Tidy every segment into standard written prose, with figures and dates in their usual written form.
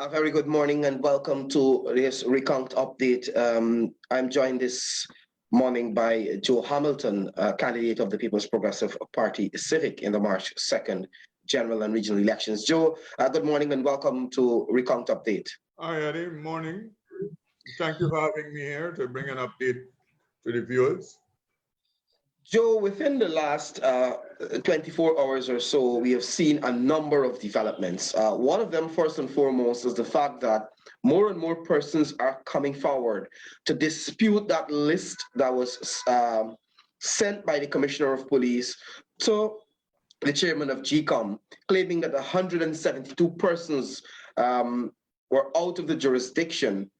A very good morning and welcome to this Recount update. I'm joined this morning by Joe Hamilton, candidate of the People's Progressive Party Civic in the March 2nd general and regional elections. Joe, good morning and welcome to Recount update. Hi, Eddie. Morning. Thank you for having me here to bring an update to the viewers. Joe, within the last 24 hours or so, we have seen a number of developments. One of them, first and foremost, is the fact that more and more persons are coming forward to dispute that list that was sent by the Commissioner of Police to the chairman of GCOM, claiming that 172 persons were out of the jurisdiction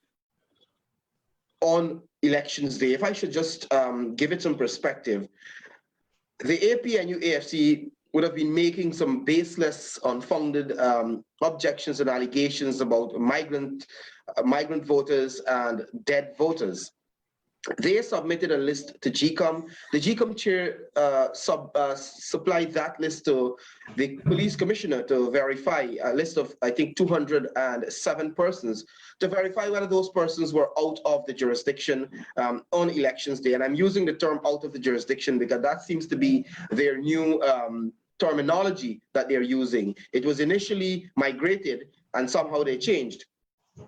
on elections day. If I should just give it some perspective, the APNU AFC would have been making some baseless, unfounded objections and allegations about migrant voters and dead voters. They submitted a list to GCOM. The GCOM chair supplied that list to the police commissioner to verify a list of, I think, 207 persons to verify whether those persons were out of the jurisdiction on elections day. And I'm using the term out of the jurisdiction because that seems to be their new terminology that they're using. It was initially migrated and somehow they changed.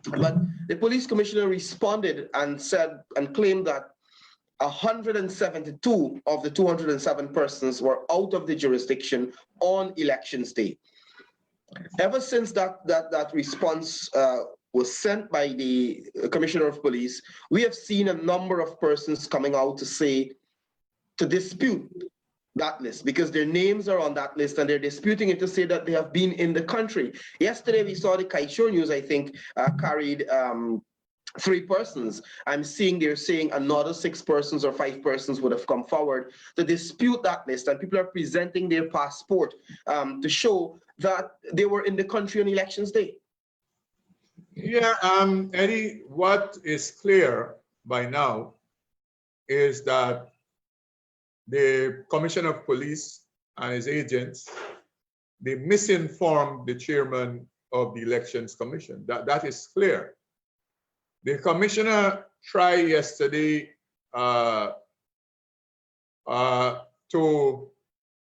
But the police commissioner responded and said and claimed that 172 of the 207 persons were out of the jurisdiction on elections day. Ever since that response was sent by the commissioner of police, we have seen a number of persons coming out to dispute that list because their names are on that list and they're disputing it to say that they have been in the country. Yesterday, we saw the Kaishore News, I think, carried 3 persons. I'm seeing they're saying another 6 persons or 5 persons would have come forward to dispute that list, and people are presenting their passport to show that they were in the country on elections day. Yeah, Eddie, what is clear by now is that the Commissioner of Police and his agents, they misinformed the chairman of the Elections Commission. That is clear. The commissioner tried yesterday to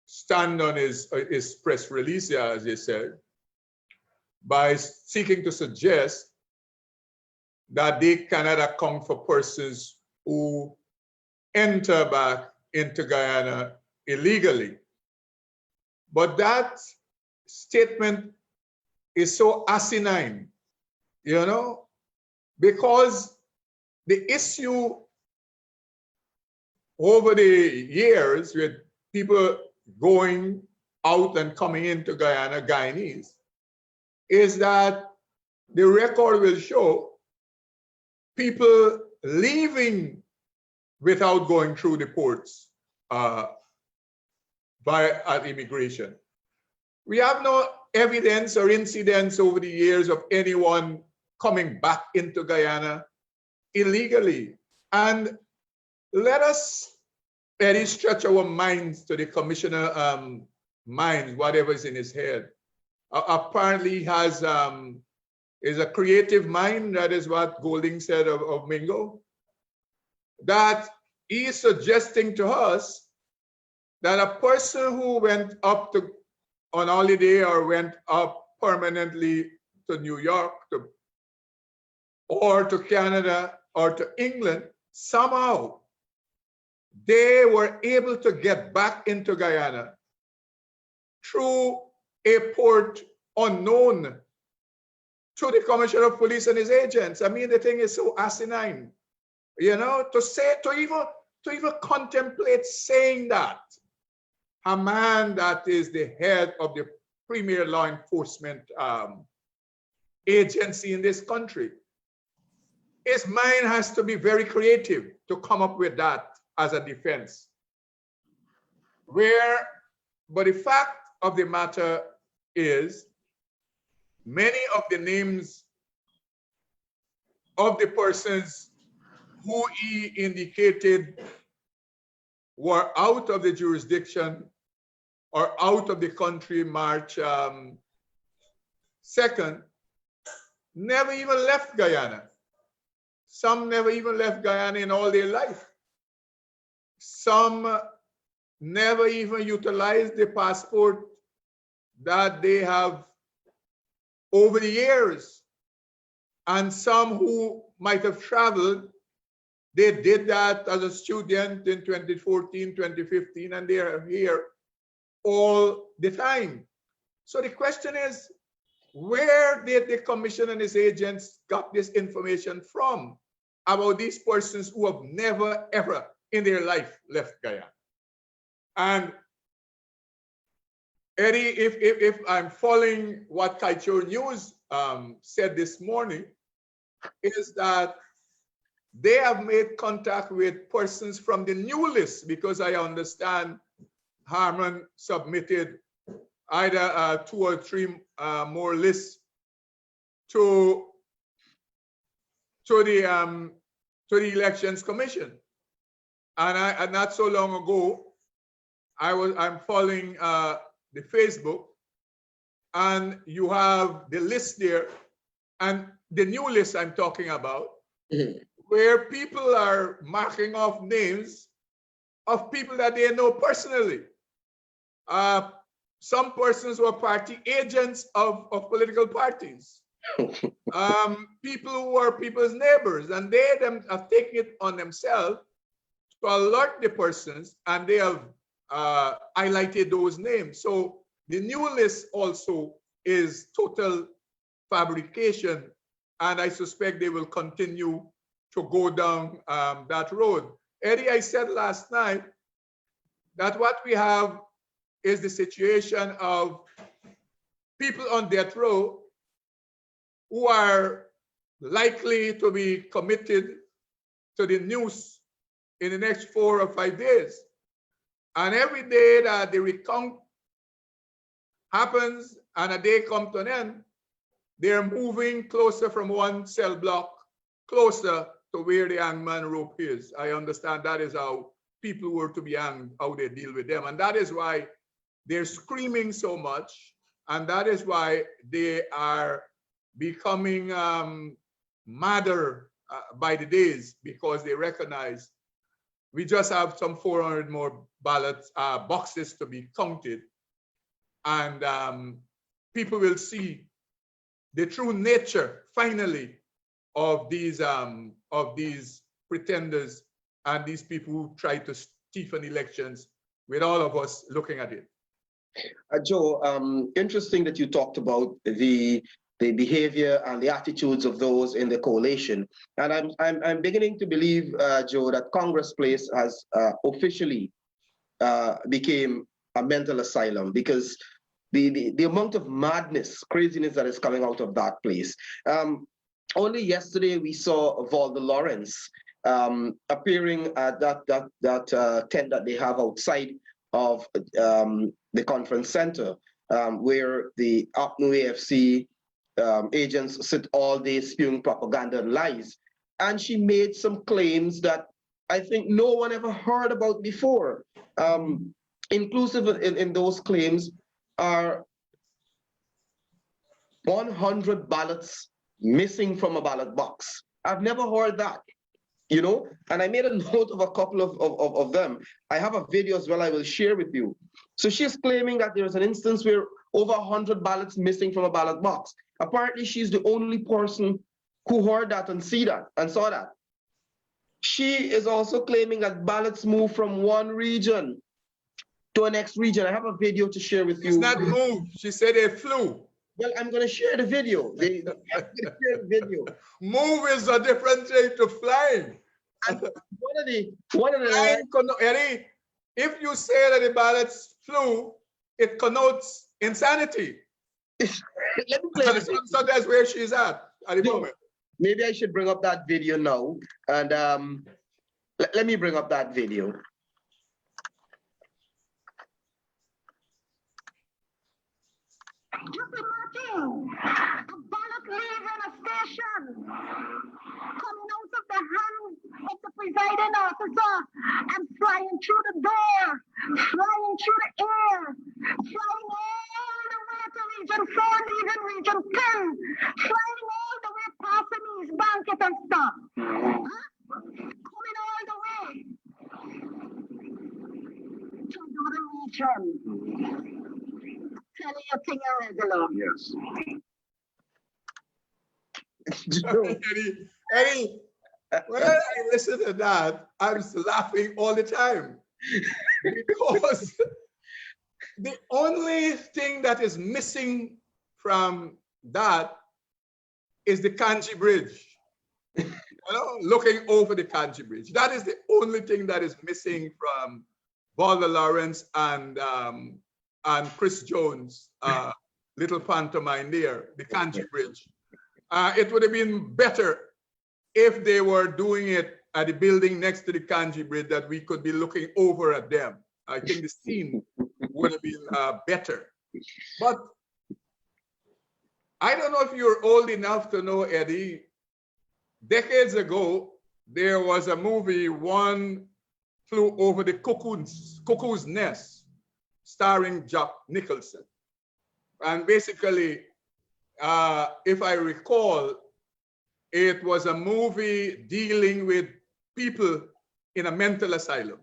stand on his press release, as they said, by seeking to suggest that they cannot account for persons who enter back into Guyana illegally. But that statement is so asinine, you know, because the issue over the years with people going out and coming into Guyana, Guyanese, is that the record will show people leaving without going through the ports at immigration. We have no evidence or incidents over the years of anyone coming back into Guyana illegally. And let us very stretch our minds to the commissioner mind, whatever is in his head. Apparently has is a creative mind. That is what Golding said of Mingo. That he is suggesting to us that a person who went up on holiday or went up permanently to New York or to Canada or to England, somehow they were able to get back into Guyana through a port unknown to the Commissioner of Police and his agents. I mean, the thing is so asinine, you know, to even contemplate saying that a man that is the head of the premier law enforcement agency in this country, his mind has to be very creative to come up with that as a defense. But the fact of the matter is, many of the names of the persons who he indicated were out of the jurisdiction or out of the country March 2nd never even left Guyana. Some never even left Guyana in all their life. Some never even utilized the passport that they have over the years. And some who might have traveled, they did that as a student in 2014, 2015, and they are here all the time. So the question is, where did the commission and its agents got this information from about these persons who have never, ever in their life left Guyana? And Eddie, if I'm following what Kaichur News said this morning, is that they have made contact with persons from the new list, because I understand Harman submitted either 2 or 3 more lists to the Elections Commission. And not so long ago, I'm following the Facebook, and you have the list there, and the new list I'm talking about, where people are marking off names of people that they know personally. Some persons were party agents of political parties. People who are people's neighbors, and they have taken it on themselves to alert the persons, and they have highlighted those names. So the new list also is total fabrication, and I suspect they will continue to go down that road. Eddie, I said last night that what we have is the situation of people on death row who are likely to be committed to the news in the next 4 or 5 days. And every day that the recount happens and a day comes to an end, they're moving closer from one cell block closer to where the hangman rope is. I understand that is how people were to be hanged, how they deal with them. And that is why they're screaming so much. And that is why they are becoming madder by the days, because they recognize we just have some 400 more ballots, boxes to be counted. And people will see the true nature, finally, of these pretenders and these people who try to steal elections, with all of us looking at it. Joe, interesting that you talked about the behavior and the attitudes of those in the coalition, and I'm beginning to believe, Joe, that Congress Place has officially became a mental asylum, because the amount of madness, craziness that is coming out of that place. Only yesterday we saw Volda Lawrence appearing at that tent that they have outside of the conference center, where the APNU AFC agents sit all day spewing propaganda and lies. And she made some claims that I think no one ever heard about before. Inclusive in those claims are 100 ballots missing from a ballot box. I've never heard that, you know, and I made a note of a couple of them. I have a video as well I will share with you. So she's claiming that there is an instance where over 100 ballots missing from a ballot box. Apparently she's the only person who heard that and saw that. She is also claiming that ballots move from one region to a next region. I have a video to share with you. It's not moved. She said they flew. Well, I'm going to share the video. I'm going to share the video. Move is a different thing to flying. And one of the Eddie, if you say that the ballots flew, it connotes insanity. Let me play this. So that's where she's at the moment. Maybe I should bring up that video now. And let me bring up that video. Just imagine a ballot leaving a station, coming out of the hands of the presiding officer and flying through the door, flying through the air, flying all the way to Region 4, even Region 10, flying all the Assamese blanket and stuff. Huh? Coming all the way to the region. Tell you a thing irregular. Yes. Eddie, when I listen to that, I'm laughing all the time because the only thing that is missing from that is the Kanji Bridge. Looking over the Kanji Bridge. That is the only thing that is missing from Volda Lawrence and Chris Jones' little pantomime there, the Kanji Bridge. It would have been better if they were doing it at the building next to the Kanji Bridge, that we could be looking over at them. I think the scene would have been better. But I don't know if you're old enough to know, Eddie, decades ago, there was a movie, One Flew Over the Cuckoo's Nest, starring Jack Nicholson. And basically, if I recall, it was a movie dealing with people in a mental asylum.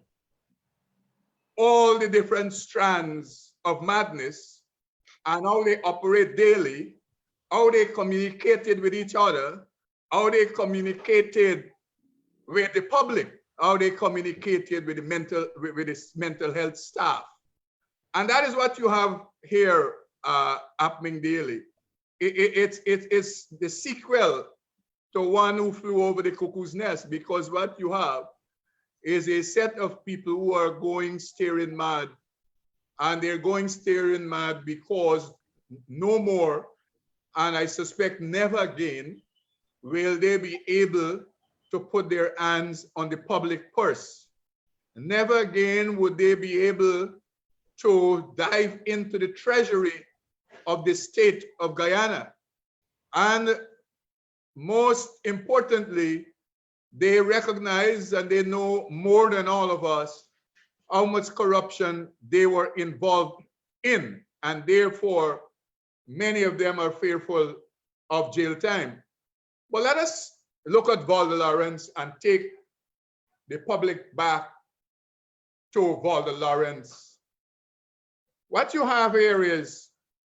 All the different strands of madness and how they operate daily, how they communicated with each other, how they communicated with the public, how they communicated with the mental health staff. And that is what you have here happening daily. It's the sequel to One Who Flew Over the Cuckoo's Nest, because what you have is a set of people who are going staring mad, and they're going staring mad because no more, and I suspect never again, will they be able to put their hands on the public purse. Never again would they be able to dive into the treasury of the state of Guyana. And most importantly, they recognize and they know more than all of us how much corruption they were involved in. And therefore, many of them are fearful of jail time. But let us look at Volda Lawrence and take the public back to Volda Lawrence. What you have here is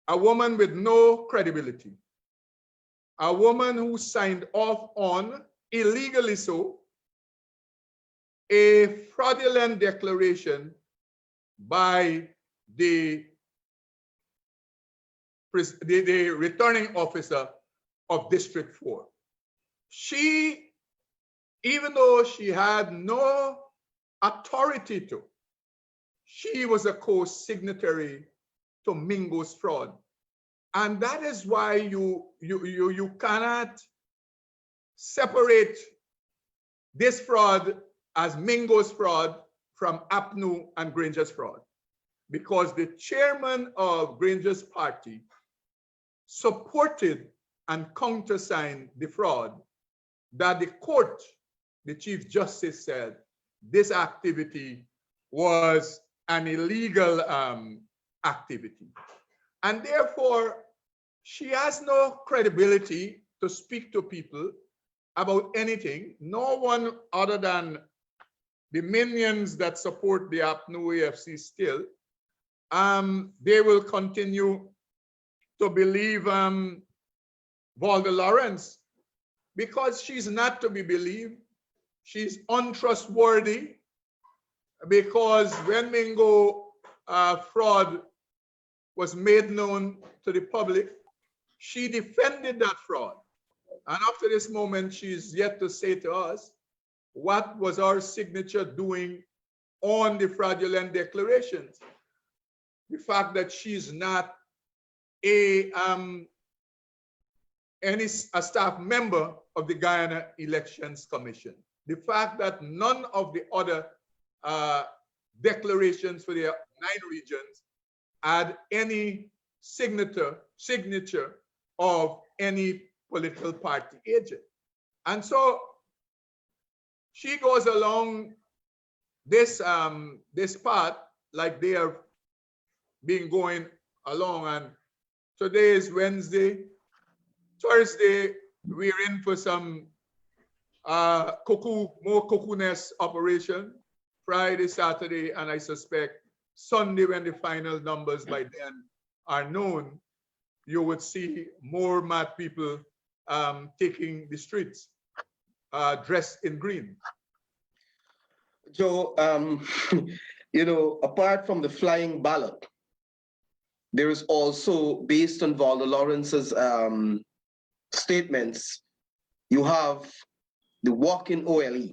a woman with no credibility, a woman who signed off on, illegally so, a fraudulent declaration by the returning officer of District 4. She, even though she had no authority to, she was a co-signatory to Mingo's fraud. And that is why you cannot separate this fraud as Mingo's fraud from APNU and Granger's fraud, because the chairman of Granger's party supported and countersigned the fraud that the court, the Chief Justice, said this activity was an illegal activity. And therefore, she has no credibility to speak to people about anything. No one other than the minions that support the APNU AFC still, they will continue to believe Volda Lawrence, because she's not to be believed. She's untrustworthy, because when Mingo fraud was made known to the public, she defended that fraud. And after this moment, she's yet to say to us, what was our signature doing on the fraudulent declarations? The fact that she's not a staff member of the Guyana Elections Commission. The fact that none of the other declarations for the 9 regions had any signature of any political party agent. And so she goes along this path like they are being going along. And today is Wednesday. Thursday, we're in for some more cuckoo-ness operation Friday, Saturday, and I suspect Sunday, when the final numbers by then are known, you would see more mad people taking the streets dressed in green. Joe, you know, apart from the flying ballot, there is also, based on Volda Lawrence's statements, you have the walk-in OLE.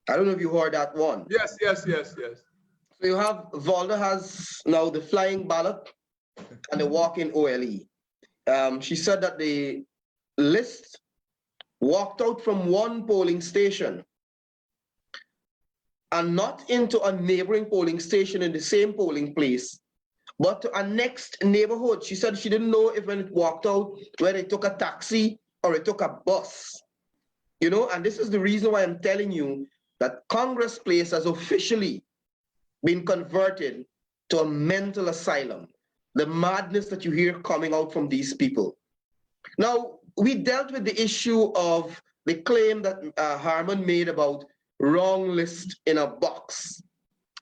I don't know if you heard that one. Yes. So you have, Volda has now the flying ballot and the walk-in OLE. She said that the list walked out from one polling station and not into a neighboring polling station in the same polling place, but to a next neighborhood. She said she didn't know if when it walked out, whether it took a taxi or it took a bus. You know, and this is the reason why I'm telling you that Congress Place has officially been converted to a mental asylum. The madness that you hear coming out from these people. Now, we dealt with the issue of the claim that Harman made about wrong list in a box.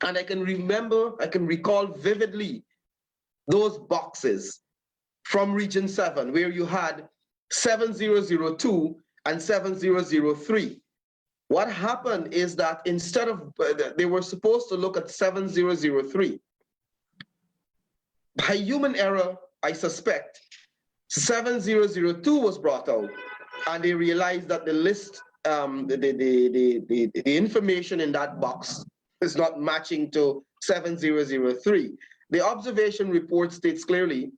And I can recall vividly those boxes from Region 7, where you had 7002 and 7003. What happened is that instead of, they were supposed to look at 7003. By human error, I suspect, 7002 was brought out, and they realized that the list, the information in that box is not matching to 7003. The observation report states clearly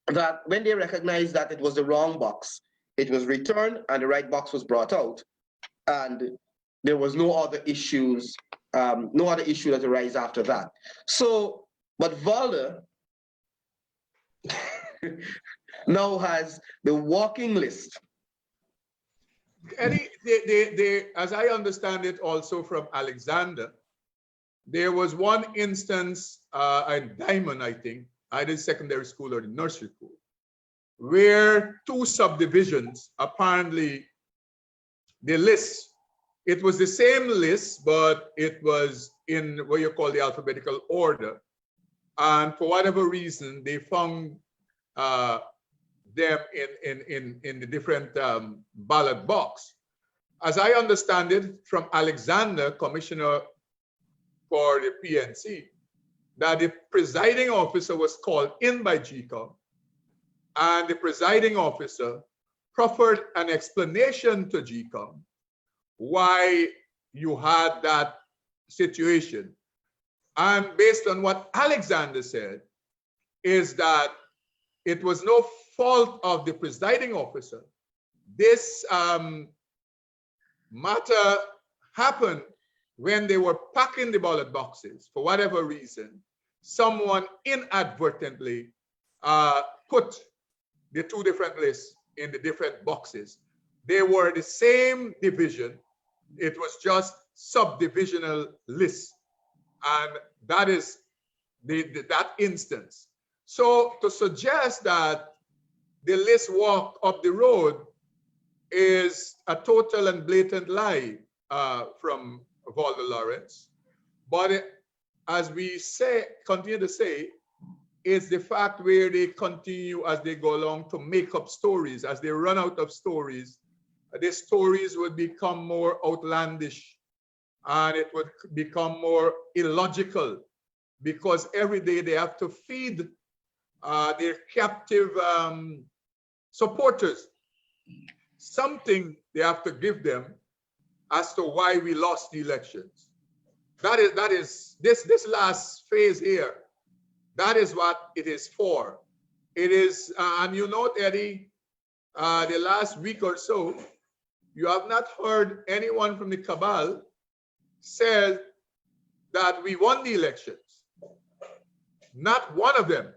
that when they recognized that it was the wrong box, it was returned and the right box was brought out, and there was no other issues, no other issue that arose after that. So, but Volda now has the walking list. Eddie, they, as I understand it also from Alexander, there was one instance at Diamond, I think, either secondary school or the nursery school, where two subdivisions, apparently the list, it was the same list, but it was in what you call the alphabetical order. And for whatever reason, they found them in the different ballot box. As I understand it from Alexander, Commissioner for the PNC, that the presiding officer was called in by GCOM, and the presiding officer proffered an explanation to GCOM why you had that situation. And based on what Alexander said, is that it was no fault of the presiding officer. This matter happened when they were packing the ballot boxes. For whatever reason, someone inadvertently put the two different lists in the different boxes. They were the same division. It was just subdivisional lists. And that is that instance. So to suggest that the list walk up the road is a total and blatant lie from Volda Lawrence. But as we say, continue to say, it's the fact where they continue as they go along to make up stories. As they run out of stories, the stories would become more outlandish and it would become more illogical, because every day they have to feed their captive supporters something they have to give them as to why we lost the elections. That is this last phase here. That is what it is for. It is, and you note, Eddie, the last week or so, you have not heard anyone from the cabal say that we won the elections. Not one of them.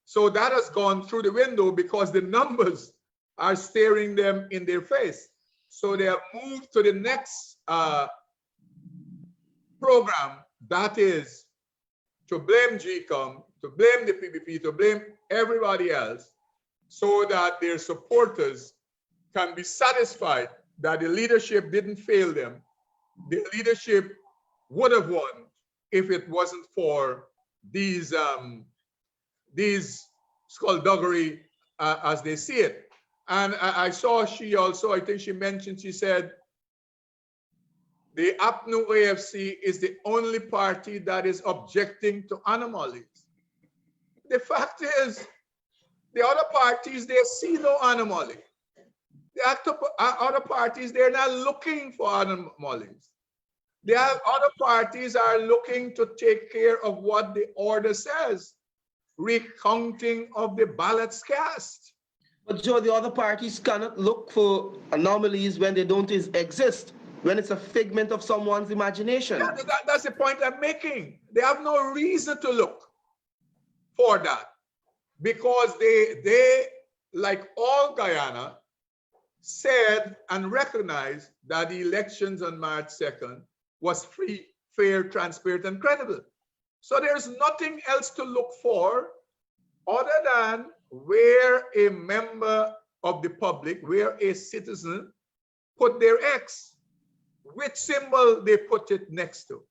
So that has gone through the window because the numbers are staring them in their face. So they have moved to the next program, that is to blame GCOM, to blame the PPP, to blame everybody else, so that their supporters can be satisfied that the leadership didn't fail them. The leadership would have won if it wasn't for these skullduggery as they see it. And I saw she also, I think she mentioned, she said, the APNU AFC is the only party that is objecting to anomalies. The fact is, the other parties, they see no anomaly. The other parties, they're not looking for anomalies. The other parties are looking to take care of what the order says, recounting of the ballots cast. But Joe, the other parties cannot look for anomalies when they don't exist, when it's a figment of someone's imagination. Yeah, that's the point I'm making. They have no reason to look for that because they like all Guyana, said and recognized that the elections on March 2nd was free, fair, transparent, and credible. So there's nothing else to look for other than where a member of the public, where a citizen put their X, which symbol they put it next to.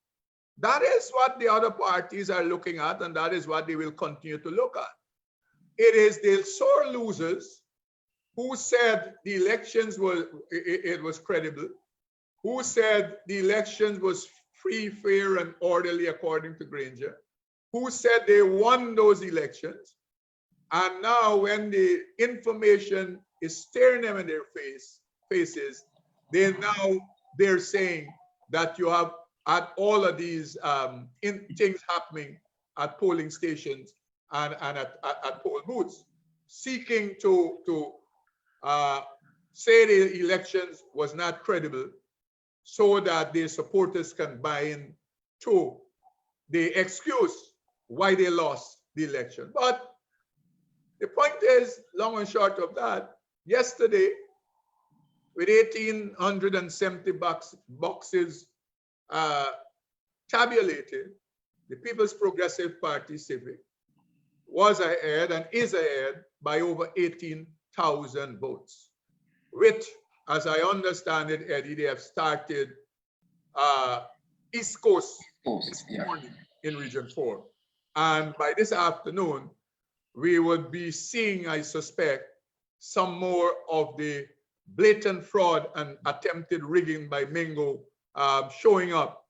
That is what the other parties are looking at, and that is what they will continue to look at. It is the sore losers who said the elections was credible, who said the elections was free, fair, and orderly according to Granger, who said they won those elections. And now when the information is staring them in their faces, they're saying that you have had all of these things happening at polling stations and at poll booths, seeking to say the elections was not credible so that their supporters can buy in to the excuse why they lost the election. But the point is, long and short of that, yesterday, with 1,870 boxes tabulated, the People's Progressive Party Civic was ahead and is ahead by over 18,000 votes, which, as I understand it, Eddie, they have started East Coast this morning in Region 4. And by this afternoon, we would be seeing, I suspect, some more of the blatant fraud and attempted rigging by Mingo showing up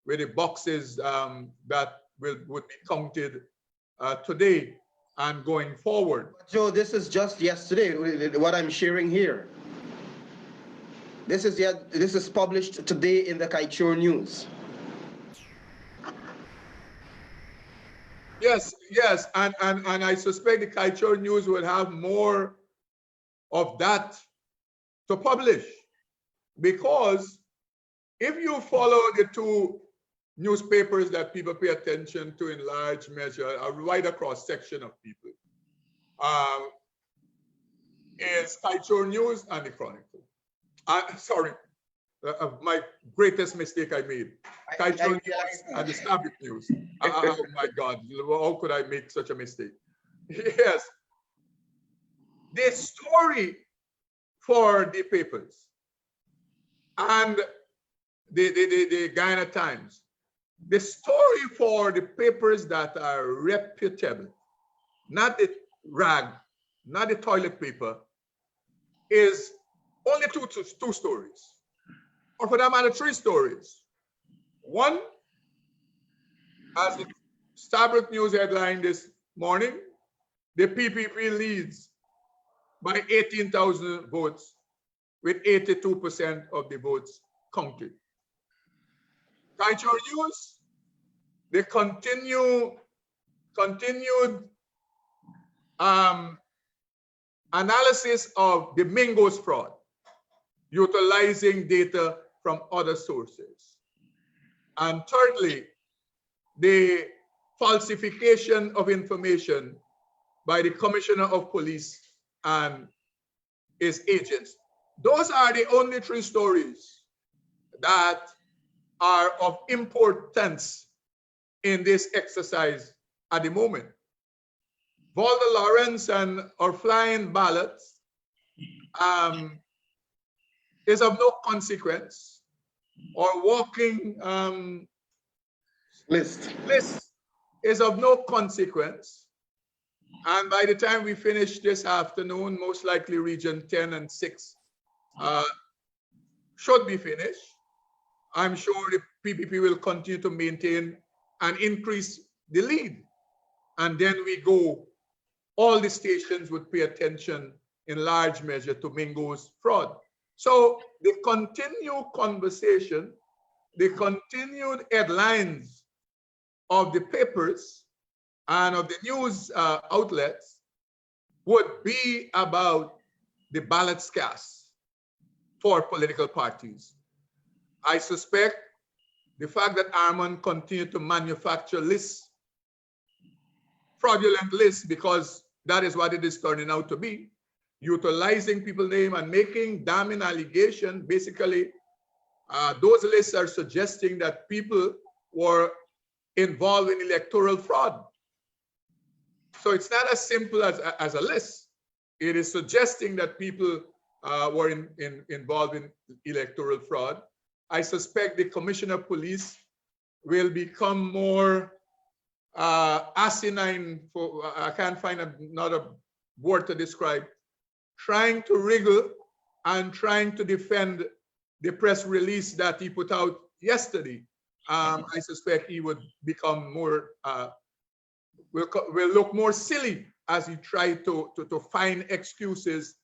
with the boxes that would be counted today and going forward. Joe, this is just yesterday, what I'm sharing here. This is published today in the Kaichur News. Yes, and I suspect the Kaichur News will have more of that to publish, because if you follow the two newspapers that people pay attention to in large measure, a wider cross section of people, is Kaichur News and the Chronicle. Sorry, my greatest mistake I made. Kaichur News and the Stabit News. Oh my God, how could I make such a mistake? Yes. The story for the papers and the Guyana Times, the story for the papers that are reputable, not the rag, not the toilet paper, is only two stories, or for that matter, 3 stories. One, as the Starbuck News headline this morning, the PPP leads by 18,000 votes, with 82% of the votes counted. Kaichur News, the continued analysis of the Mingo's fraud, utilizing data from other sources. And thirdly, the falsification of information by the Commissioner of Police and his agents. Those are the only 3 stories that are of importance in this exercise at the moment. Volda Lawrence and our flying ballots is of no consequence, or walking List. list is of no consequence. And by the time we finish this afternoon, most likely region 10 and 6 should be finished. I'm sure the PPP will continue to maintain and increase the lead. And then we go, all the stations would pay attention in large measure to Mingo's fraud. So the continued conversation, the continued headlines of the papers and of the news outlets would be about the ballot scarce for political parties. I suspect the fact that Armand continued to manufacture lists, fraudulent lists, because that is what it is turning out to be, utilizing people's name and making damning allegations. Basically, those lists are suggesting that people were involved in electoral fraud. So it's not as simple as a list. It is suggesting that people were involved in electoral fraud. I suspect the Commissioner of Police will become more asinine, I can't find another word to describe, trying to wriggle and trying to defend the press release that he put out yesterday. I suspect he would become more, will look more silly as he tried to find excuses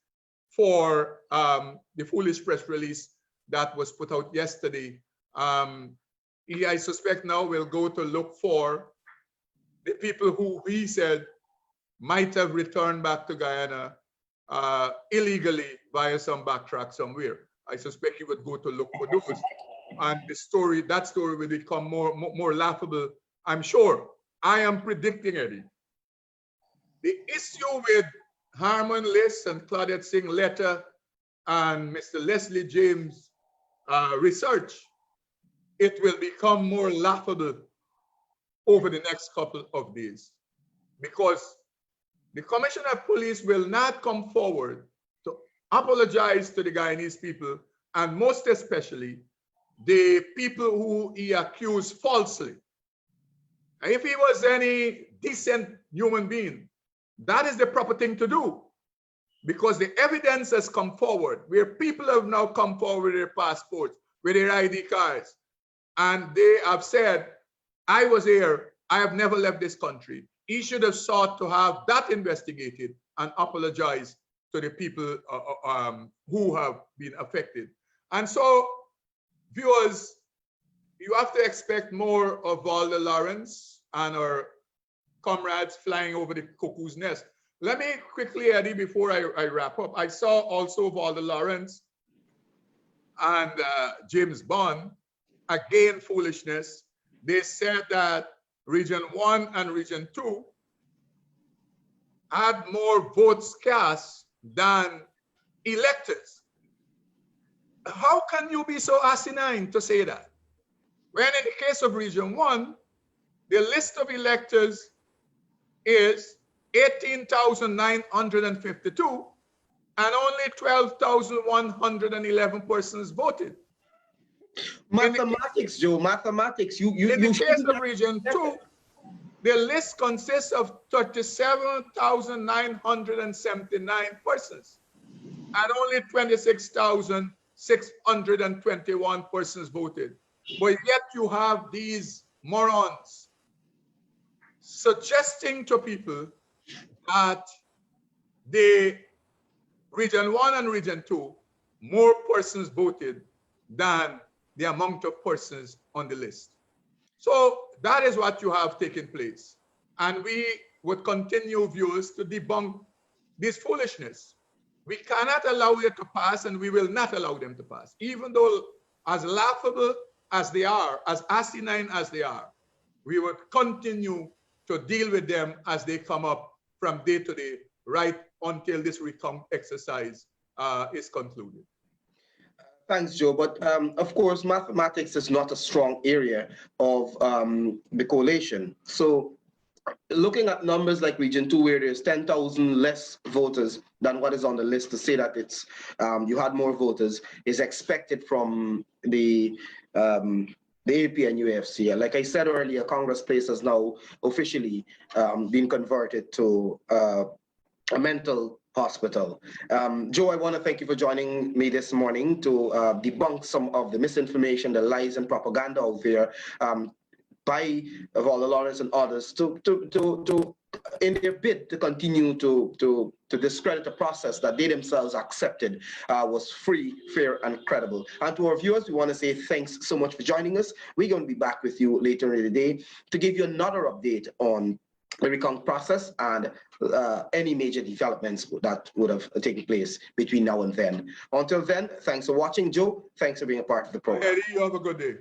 for the foolish press release that was put out yesterday. I suspect now will go to look for the people who he said might have returned back to Guyana illegally via some backtrack somewhere. I suspect he would go to look for those. And the story, that story will become more laughable, I'm sure. I am predicting, Eddie. The issue with Harmon Liss and Claudette Singh letter and Mr. Leslie James research, it will become more laughable over the next couple of days, because the Commissioner of Police will not come forward to apologize to the Guyanese people, and most especially the people who he accused falsely. And if he was any decent human being, that is the proper thing to do, because the evidence has come forward where people have now come forward with their passports, with their ID cards, and they have said, I was here, I have never left this country. He should have sought to have that investigated and apologize to the people who have been affected. And so, viewers, you have to expect more of Volda Lawrence and our comrades flying over the cuckoo's nest. Let me quickly, Eddie, before I wrap up, I saw also Volda Lawrence and James Bond, again, foolishness. They said that Region 1 and Region 2 had more votes cast than electors. How can you be so asinine to say that? When in the case of Region 1, the list of electors is 18,952 and only 12,111 persons voted. Mathematics, Joe, mathematics. In the case of Region 2, the list consists of 37,979 persons and only 26,621 persons voted. But yet you have these morons suggesting to people that the Region 1 and Region 2, more persons voted than the amount of persons on the list. So that is what you have taken place. And we would continue, viewers, to debunk this foolishness. We cannot allow it to pass, and we will not allow them to pass. Even though as laughable as they are, as asinine as they are, we would continue to deal with them as they come up from day to day, right until this recount exercise is concluded. Thanks, Joe. But of course, mathematics is not a strong area of the coalition. So looking at numbers like Region 2, where there's 10,000 less voters than what is on the list, to say that it's you had more voters is expected from the AP and UFC. And like I said earlier, Congress Place has now officially been converted to a mental hospital. Joe, I want to thank you for joining me this morning to debunk some of the misinformation, the lies and propaganda out there by Volda Lawrence and others to in their bid to continue to discredit a process that they themselves accepted was free, fair, and credible. And to our viewers, we want to say thanks so much for joining us. We're going to be back with you later in the day to give you another update on the recount process and any major developments that would have taken place between now and then. Until then, thanks for watching. Joe, thanks for being a part of the program. Eddie, you have a good day.